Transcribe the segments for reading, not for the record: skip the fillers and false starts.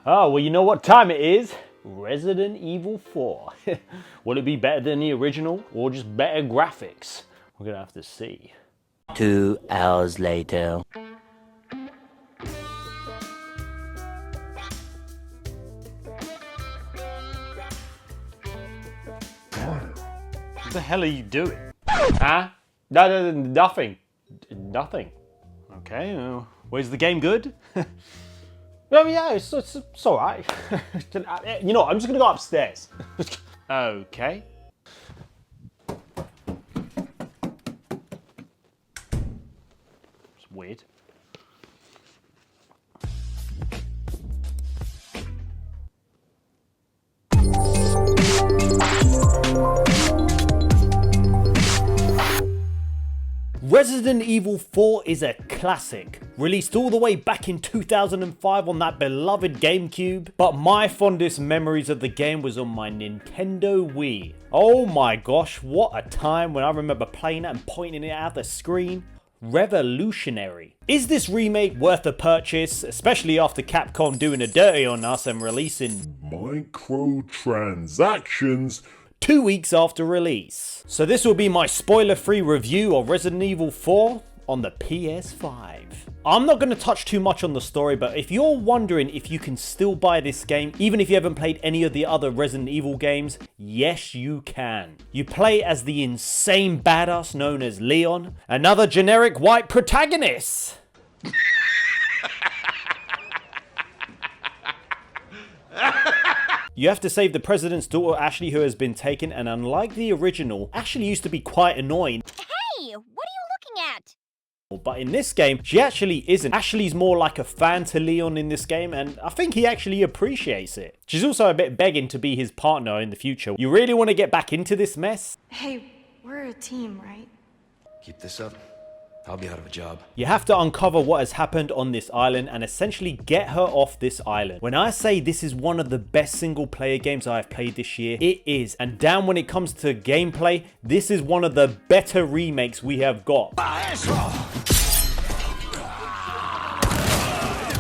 Oh, well, you know what time it is? Resident Evil 4. Will it be better than the original or just better graphics? We're gonna have to see. 2 hours later. What the hell are you doing? Huh? No, nothing. Nothing. Okay, where's the game good? Well, yeah, it's alright. You know what, I'm just gonna go upstairs. Okay. It's weird. Resident Evil 4 is a classic, released all the way back in 2005 on that beloved GameCube, but my fondest memories of the game was on my Nintendo Wii. Oh my gosh, what a time when I remember playing it and pointing it at the screen. Revolutionary. Is this remake worth a purchase, especially after Capcom doing a dirty on us and releasing Microtransactions 2 weeks after release? So this will be my spoiler-free review of Resident Evil 4 on the PS5. I'm not going to touch too much on the story, but if you're wondering if you can still buy this game, even if you haven't played any of the other Resident Evil games, yes you can. You play as the insane badass known as Leon, another generic white protagonist. You have to save the president's daughter Ashley, who has been taken, and unlike the original, Ashley used to be quite annoying. Hey, what are you looking at? But in this game, she actually isn't. Ashley's more like a fan to Leon in this game, and I think he actually appreciates it. She's also a bit begging to be his partner in the future. You really want to get back into this mess? Hey, we're a team, right? Keep this up, I'll be out of a job. You have to uncover what has happened on this island and essentially get her off this island. When I say this is one of the best single player games I have played this year, it is. And damn, when it comes to gameplay, this is one of the better remakes we have got.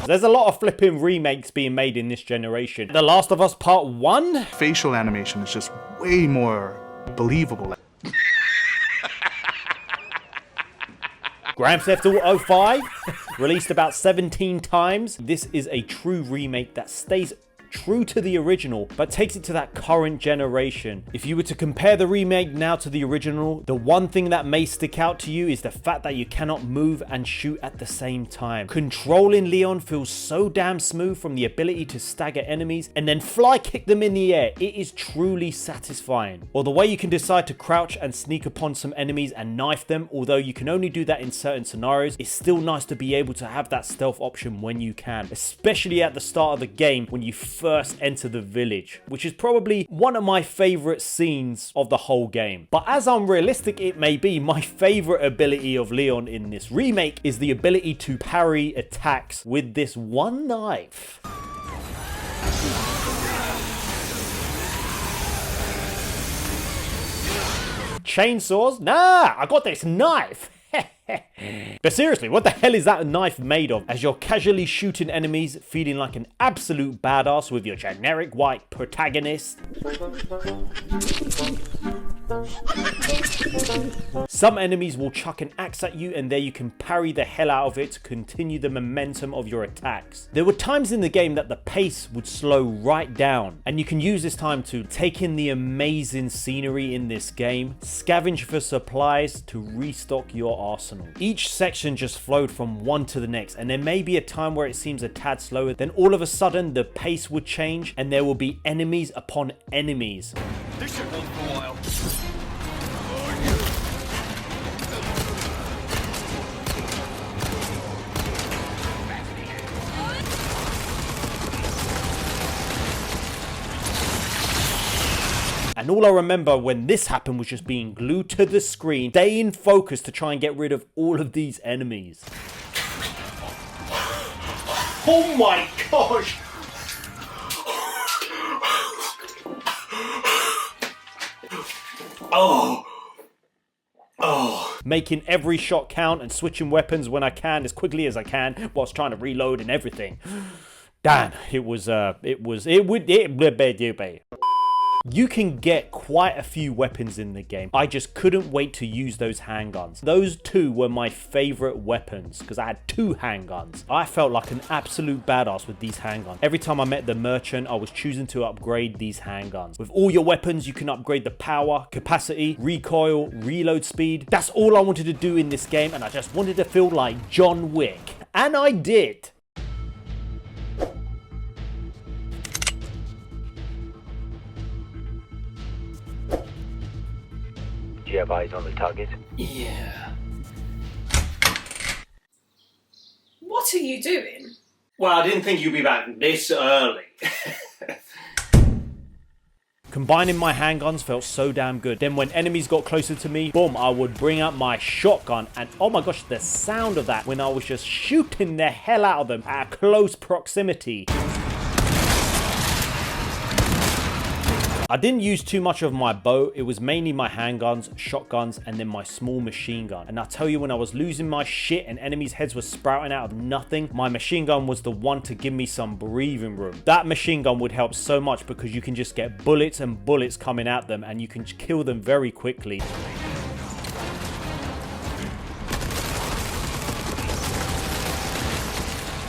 There's a lot of flipping remakes being made in this generation. The Last of Us Part 1? Facial animation is just way more believable. Grand Theft Auto 5, released about 17 times. This is a true remake that stays true to the original, but takes it to that current generation. If you were to compare the remake now to the original, the one thing that may stick out to you is the fact that you cannot move and shoot at the same time. Controlling Leon feels so damn smooth, from the ability to stagger enemies and then fly kick them in the air. It is truly satisfying. Or the way you can decide to crouch and sneak upon some enemies and knife them, although you can only do that in certain scenarios, it's still nice to be able to have that stealth option when you can, especially at the start of the game when you first enter the village, which is probably one of my favorite scenes of the whole game. But as unrealistic it may be, my favorite ability of Leon in this remake is the ability to parry attacks with this one knife. Chainsaws? Nah, I got this knife. But seriously, what the hell is that knife made of? As you're casually shooting enemies, feeling like an absolute badass with your generic white protagonist. Some enemies will chuck an axe at you, and there you can parry the hell out of it to continue the momentum of your attacks. There were times in the game that the pace would slow right down, and you can use this time to take in the amazing scenery in this game, scavenge for supplies to restock your arsenal. Each section just flowed from one to the next, and there may be a time where it seems a tad slower, then all of a sudden the pace would change and there will be enemies upon enemies. This should hold for a while. And all I remember when this happened was just being glued to the screen, staying focused to try and get rid of all of these enemies. Oh my gosh! Oh! Oh. Making every shot count and switching weapons when I can, as quickly as I can, whilst trying to reload and everything. Damn, You can get quite a few weapons in the game. I just couldn't wait to use those handguns. Those two were my favorite weapons because I had 2 handguns. I felt like an absolute badass with these handguns. Every time I met the merchant, I was choosing to upgrade these handguns. With all your weapons, you can upgrade the power, capacity, recoil, reload speed. That's all I wanted to do in this game, and I just wanted to feel like John Wick. And I did. Do you have eyes on the target? Yeah. What are you doing? Well, I didn't think you'd be back this early. Combining my handguns felt so damn good. Then when enemies got closer to me, boom, I would bring out my shotgun. And oh my gosh, the sound of that when I was just shooting the hell out of them at close proximity. I didn't use too much of my bow. It was mainly my handguns, shotguns, and then my small machine gun. And I tell you, when I was losing my shit and enemies' heads were sprouting out of nothing, my machine gun was the one to give me some breathing room. That machine gun would help so much because you can just get bullets and bullets coming at them and you can kill them very quickly.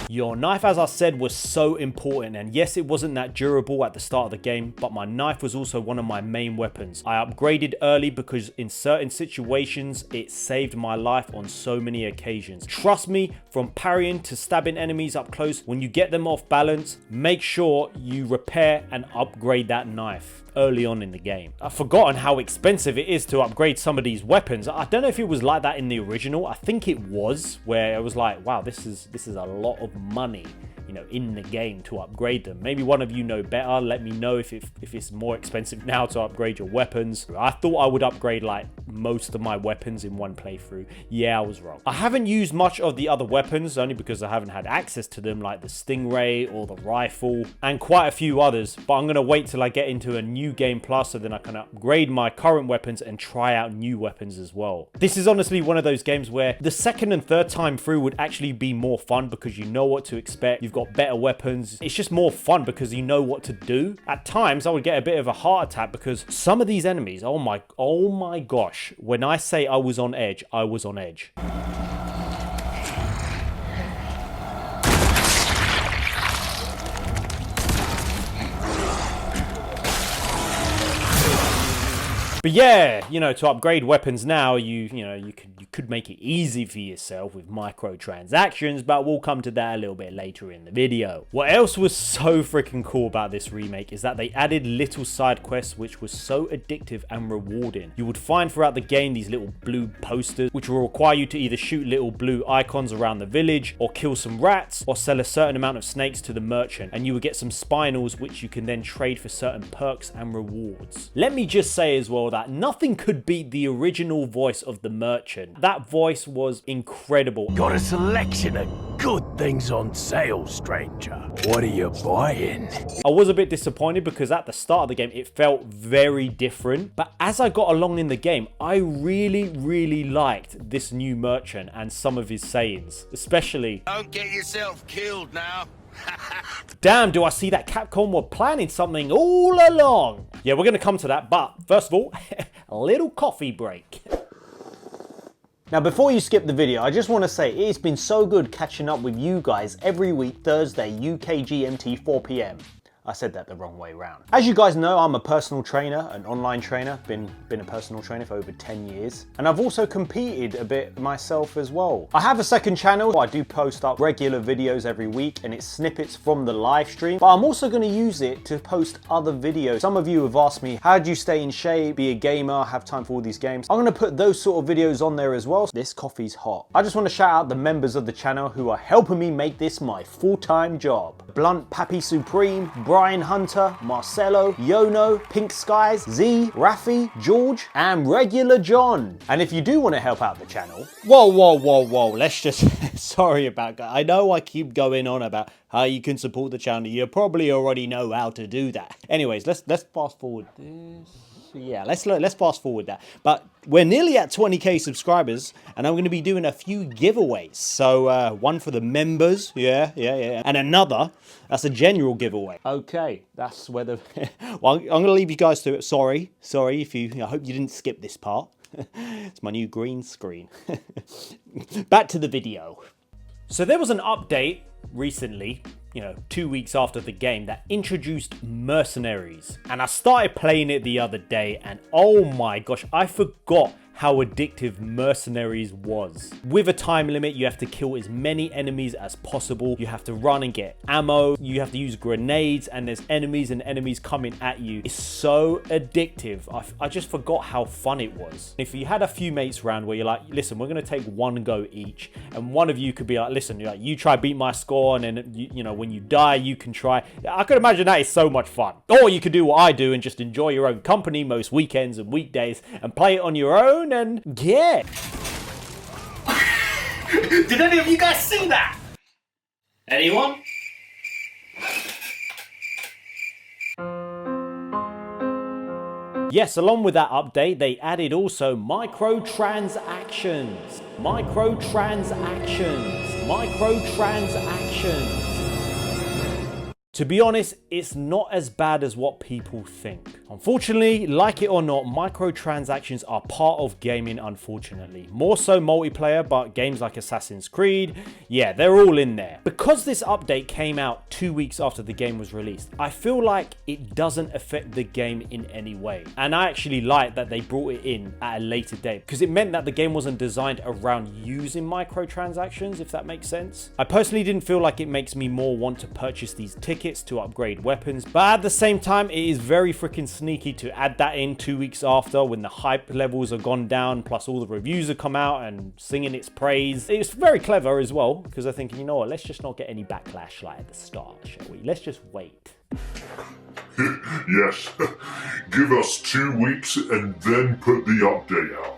Your knife, as I said, was so important, and yes, it wasn't that durable at the start of the game, but my knife was also one of my main weapons. I upgraded early because in certain situations, it saved my life on so many occasions. Trust me, from parrying to stabbing enemies up close, when you get them off balance, make sure you repair and upgrade that knife early on in the game. I've forgotten how expensive it is to upgrade some of these weapons. I don't know if it was like that in the original. I think it was, where it was like, wow, this is a lot of money, you know, in the game to upgrade them. Maybe one of you know better. Let me know if it's more expensive now to upgrade your weapons. I thought I would upgrade like most of my weapons in one playthrough. Yeah, I was wrong. I haven't used much of the other weapons only because I haven't had access to them, like the Stingray or the rifle and quite a few others, but I'm gonna wait till I get into a new game plus so then I can upgrade my current weapons and try out new weapons as well. This is honestly one of those games where the second and third time through would actually be more fun because you know what to expect. You've got better weapons. It's just more fun because you know what to do. At times I would get a bit of a heart attack because some of these enemies, oh my gosh, when I say I was on edge, I was on edge. But yeah, you know, to upgrade weapons now, you could make it easy for yourself with microtransactions, but we'll come to that a little bit later in the video. What else was so freaking cool about this remake is that they added little side quests which was so addictive and rewarding. You would find throughout the game these little blue posters which will require you to either shoot little blue icons around the village or kill some rats or sell a certain amount of snakes to the merchant, and you would get some spinels which you can then trade for certain perks and rewards. Let me just say as well that nothing could beat the original voice of the merchant. That voice was incredible. Got a selection of good things on sale, stranger. What are you buying? I was a bit disappointed because at the start of the game it felt very different, but as I got along in the game I really liked this new merchant and some of his sayings, especially Don't get yourself killed now. damn, do I see that Capcom were planning something all along. Yeah, we're going to come to that, but first of all, a little coffee break. Now, before you skip the video, I just want to say it's been so good catching up with you guys every week, Thursday, UK GMT 4 PM. I said that the wrong way around. As you guys know, I'm a personal trainer, an online trainer, been a personal trainer for over 10 years. And I've also competed a bit myself as well. I have a second channel. I do post up regular videos every week and it's snippets from the live stream, but I'm also gonna use it to post other videos. Some of you have asked me, how do you stay in shape, be a gamer, have time for all these games? I'm gonna put those sort of videos on there as well. This coffee's hot. I just wanna shout out the members of the channel who are helping me make this my full-time job. Blunt Pappy Supreme, Brian Hunter, Marcelo, Yono, Pink Skies, Z, Rafi, George, and Regular John. And if you do want to help out the channel, whoa, let's just, sorry about that. I know I keep going on about how you can support the channel. You probably already know how to do that. Anyways, let's fast forward this. Yeah, let's fast forward that. But we're nearly at 20k subscribers, and I'm going to be doing a few giveaways. So one for the members, yeah, and another that's a general giveaway. Okay, that's where the. Well, I'm going to leave you guys to it. Sorry if you. I hope you didn't skip this part. It's my new green screen. Back to the video. So there was an update recently, 2 weeks after the game, that introduced Mercenaries. And I started playing it the other day, and oh my gosh, I forgot how addictive Mercenaries was. With a time limit, you have to kill as many enemies as possible. You have to run and get ammo. You have to use grenades, and there's enemies and enemies coming at you. It's so addictive. I just forgot how fun it was. If you had a few mates around where you're like, listen, we're gonna take one go each, and one of you could be like, listen, you try beat my score, and then when you die, you can try. I could imagine that is so much fun. Or you could do what I do and just enjoy your own company most weekends and weekdays and play it on your own. And yeah. Did any of you guys see that? Anyone? Yes, along with that update, they added also microtransactions. To be honest, it's not as bad as what people think. Unfortunately, like it or not, microtransactions are part of gaming, unfortunately. More so multiplayer, but games like Assassin's Creed, yeah, they're all in there. Because this update came out 2 weeks after the game was released, I feel like it doesn't affect the game in any way. And I actually like that they brought it in at a later date, because it meant that the game wasn't designed around using microtransactions, if that makes sense. I personally didn't feel like it makes me more want to purchase these tickets to upgrade weapons, but at the same time, it is very freaking sneaky to add that in 2 weeks after when the hype levels are gone down, plus all the reviews have come out and singing its praise. It's very clever as well, because I think, you know what, let's just not get any backlash like at the start, shall we? Let's just wait. Yes, give us 2 weeks and then put the update out.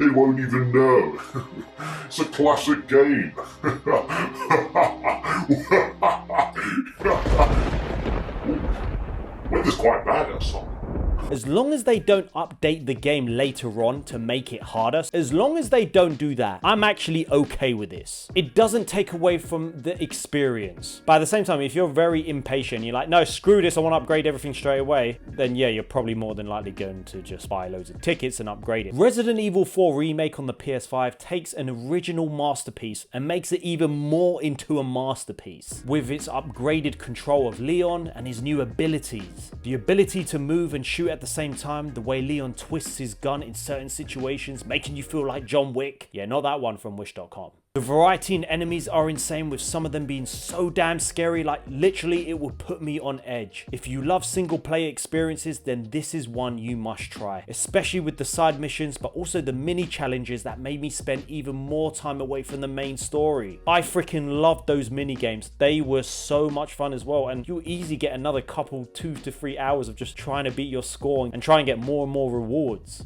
They won't even know. It's a classic game. Weather's quite bad outside. As long as they don't update the game later on to make it harder, as long as they don't do that, I'm actually okay with this. It doesn't take away from the experience. But at the same time, if you're very impatient, you're like, no, screw this, I want to upgrade everything straight away, then yeah, you're probably more than likely going to just buy loads of tickets and upgrade it. Resident Evil 4 Remake on the PS5 takes an original masterpiece and makes it even more into a masterpiece. With its upgraded control of Leon and his new abilities. The ability to move and shoot at the same time, the way Leon twists his gun in certain situations, making you feel like John Wick. Yeah, not that one from Wish.com. The variety in enemies are insane, with some of them being so damn scary, like literally it will put me on edge. If you love single player experiences, then this is one you must try, especially with the side missions, but also the mini challenges that made me spend even more time away from the main story. I freaking loved those mini games. They were so much fun as well, and you'll easily get another couple 2 to 3 hours of just trying to beat your score and try and get more and more rewards.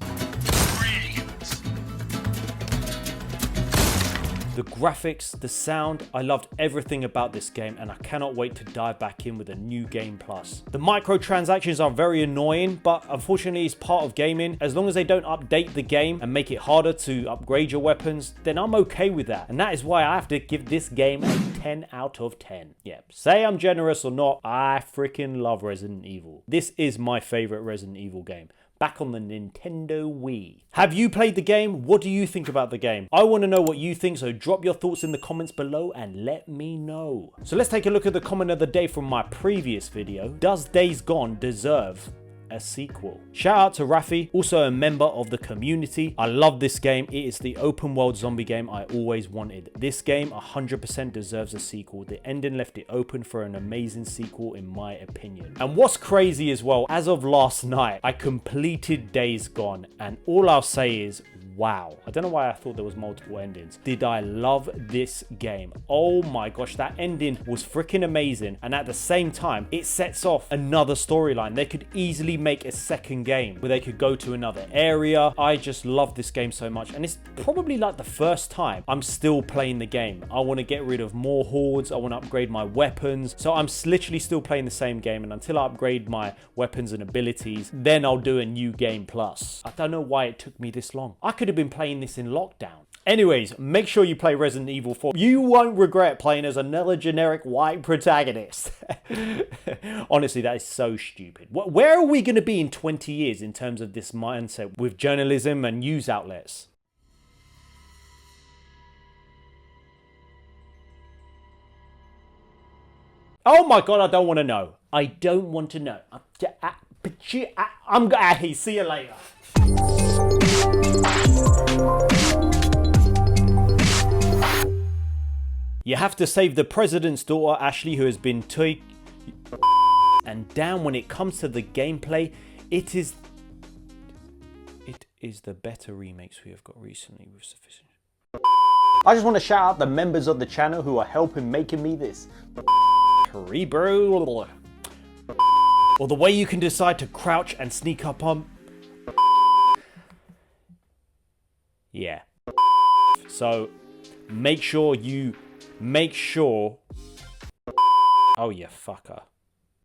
The graphics, the sound, I loved everything about this game, and I cannot wait to dive back in with a new game plus. The microtransactions are very annoying, but unfortunately it's part of gaming. As long as they don't update the game and make it harder to upgrade your weapons, then I'm okay with that. And that is why I have to give this game a 10 out of 10. Yeah, say I'm generous or not, I freaking love Resident Evil. This is my favorite Resident Evil game. Back on the Nintendo Wii. Have you played the game? What do you think about the game? I want to know what you think, so drop your thoughts in the comments below and let me know. So let's take a look at the comment of the day from my previous video. Does Days Gone deserve a sequel? Shout out to Rafi, also a member of the community. I love this game. It is the open world zombie game I always wanted. This game 100% deserves a sequel. The ending left it open for an amazing sequel in my opinion. And what's crazy as well, as of last night, I completed Days Gone, and all I'll say is, wow. I don't know why I thought there was multiple endings. Did I love this game? Oh my gosh, that ending was freaking amazing. And at the same time, it sets off another storyline. They could easily make a second game where they could go to another area. I just love this game so much. And it's probably like the first time I'm still playing the game. I want to get rid of more hordes. I want to upgrade my weapons. So I'm literally still playing the same game. And until I upgrade my weapons and abilities, then I'll do a new game plus. I don't know why it took me this long. I could have been playing this in lockdown. Anyways, make sure you play Resident Evil 4. You won't regret playing as another generic white protagonist. Honestly, that is so stupid. Where are we going to be in 20 years in terms of this mindset with journalism and news outlets? Oh my god, I don't want to know. I don't want to know. See you later. You have to save the president's daughter, Ashley, who has been and down when it comes to the gameplay, it is the better remakes we have got recently with sufficient. I just want to shout out the members of the channel who are helping making me this. Bro. Or the way you can decide to crouch and sneak up on. Yeah. So make sure. Oh, you fucker.